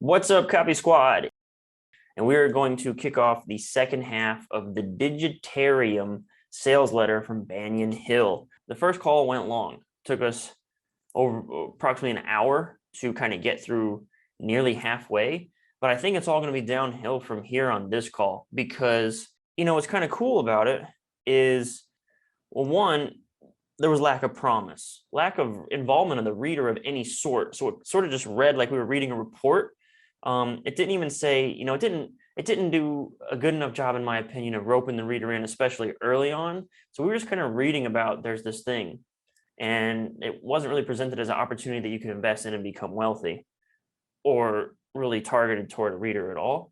What's up, Copy Squad? And we are going to kick off the second half of the Digitarium sales letter from Banyan Hill. The first call went long. Took us over approximately an hour to kind of get through nearly halfway. But I think it's all going to be downhill from here on this call because, what's kind of cool about it is, well, one, there was lack of promise, lack of involvement of the reader of any sort. So it sort of just read like we were reading a report. It didn't even say, it didn't do a good enough job, in my opinion, of roping the reader in, especially early on. So we were just kind of reading about there's this thing, and it wasn't really presented as an opportunity that you can invest in and become wealthy, or really targeted toward a reader at all.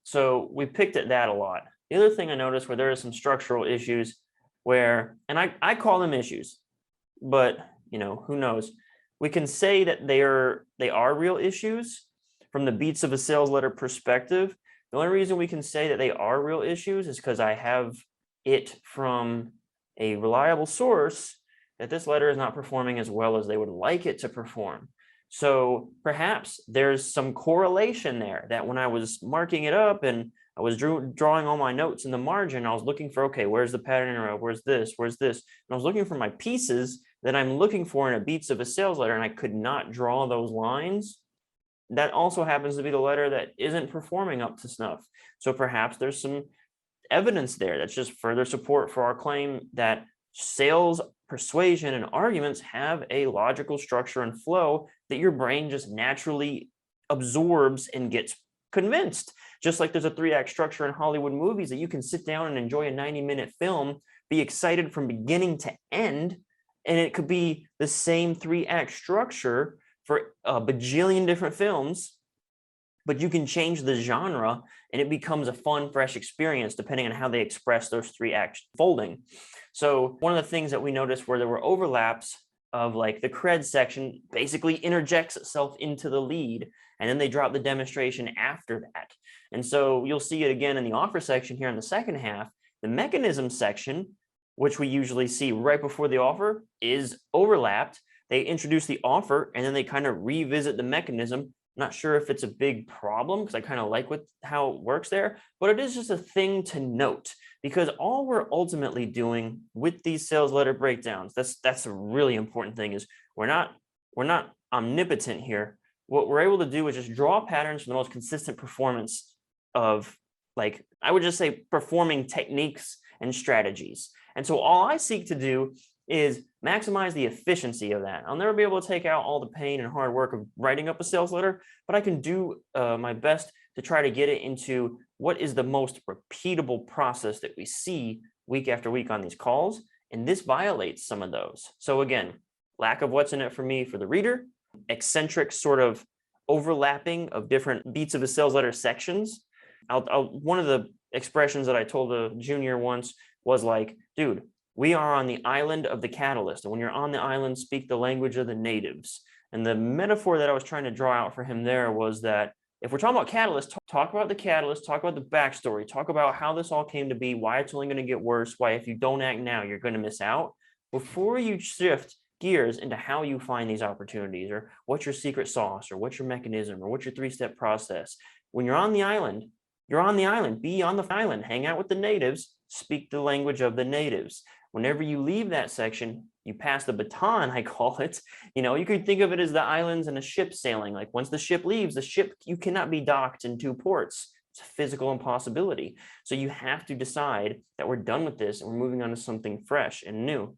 So we picked at that a lot. The other thing I noticed where there are some structural issues where, and I call them issues, but who knows? We can say that they are real issues from the beats of a sales letter perspective. The only reason we can say that they are real issues is because I have it from a reliable source that this letter is not performing as well as they would like it to perform. So perhaps there's some correlation there that when I was marking it up and I was drawing all my notes in the margin, I was looking for, okay, where's the pattern interrupt? Where's this? Where's this? And I was looking for my pieces that I'm looking for in a beats of a sales letter, and I could not draw those lines. That also happens to be the letter that isn't performing up to snuff. So perhaps there's some evidence there that's just further support for our claim that sales, persuasion, and arguments have a logical structure and flow that your brain just naturally absorbs and gets convinced. Just like there's a 3-act structure in Hollywood movies that you can sit down and enjoy a 90-minute film, be excited from beginning to end, and it could be the same 3-act structure for a bajillion different films, but you can change the genre and it becomes a fun, fresh experience depending on how they express those 3-act folding. So one of the things that we noticed where there were overlaps of, like, the cred section basically interjects itself into the lead, and then they drop the demonstration after that. And so you'll see it again in the offer section here in the second half. The mechanism section, which we usually see right before the offer, is overlapped. They introduce the offer and then they kind of revisit the mechanism. Not sure if it's a big problem because I kind of like how it works there, but it is just a thing to note, because all we're ultimately doing with these sales letter breakdowns, that's a really important thing, is we're not omnipotent here. What we're able to do is just draw patterns for the most consistent performance of, like, I would just say, performing techniques and strategies. And so all I seek to do is maximize the efficiency of that. I'll never be able to take out all the pain and hard work of writing up a sales letter, but I can do my best to try to get it into what is the most repeatable process that we see week after week on these calls. And this violates some of those. So again, lack of what's in it for me for the reader, eccentric sort of overlapping of different beats of a sales letter sections. One of the expressions that I told a junior once was like, dude, we are on the island of the catalyst. And when you're on the island, speak the language of the natives. And the metaphor that I was trying to draw out for him there was that if we're talking about catalyst, talk about the catalyst, talk about the backstory, talk about how this all came to be, why it's only going to get worse, why if you don't act now, you're going to miss out, before you shift gears into how you find these opportunities, or what's your secret sauce, or what's your mechanism, or what's your 3-step process. When you're on the island, you're on the island. Be on the island. Hang out with the natives. Speak the language of the natives. Whenever you leave that section, you pass the baton, I call it. You could think of it as the islands and a ship sailing. Like, once the ship leaves, the ship, you cannot be docked in 2 ports. It's a physical impossibility. So you have to decide that we're done with this and we're moving on to something fresh and new.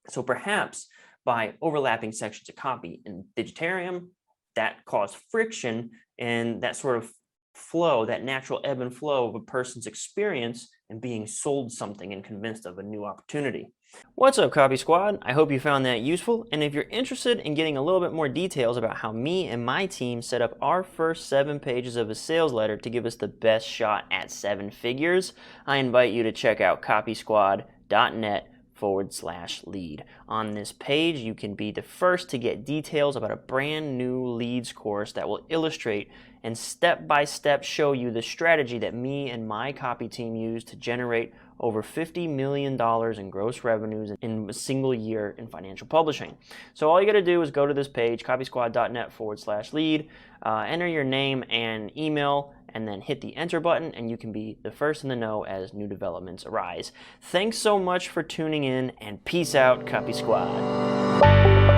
So perhaps by overlapping sections of copy in Digitarium, that caused friction and that sort of flow, that natural ebb and flow of a person's experience and being sold something and convinced of a new opportunity. What's up, Copy Squad? I hope you found that useful. And if you're interested in getting a little bit more details about how me and my team set up our first 7 pages of a sales letter to give us the best shot at 7 figures, I invite you to check out copysquad.net/lead. On this page, you can be the first to get details about a brand new leads course that will illustrate and step-by-step show you the strategy that me and my copy team use to generate over $50 million in gross revenues in a single year in financial publishing. So all you got to do is go to this page, copysquad.net/lead, enter your name and email, and then hit the enter button, and you can be the first in the know as new developments arise. Thanks so much for tuning in, and peace out, Copy Squad.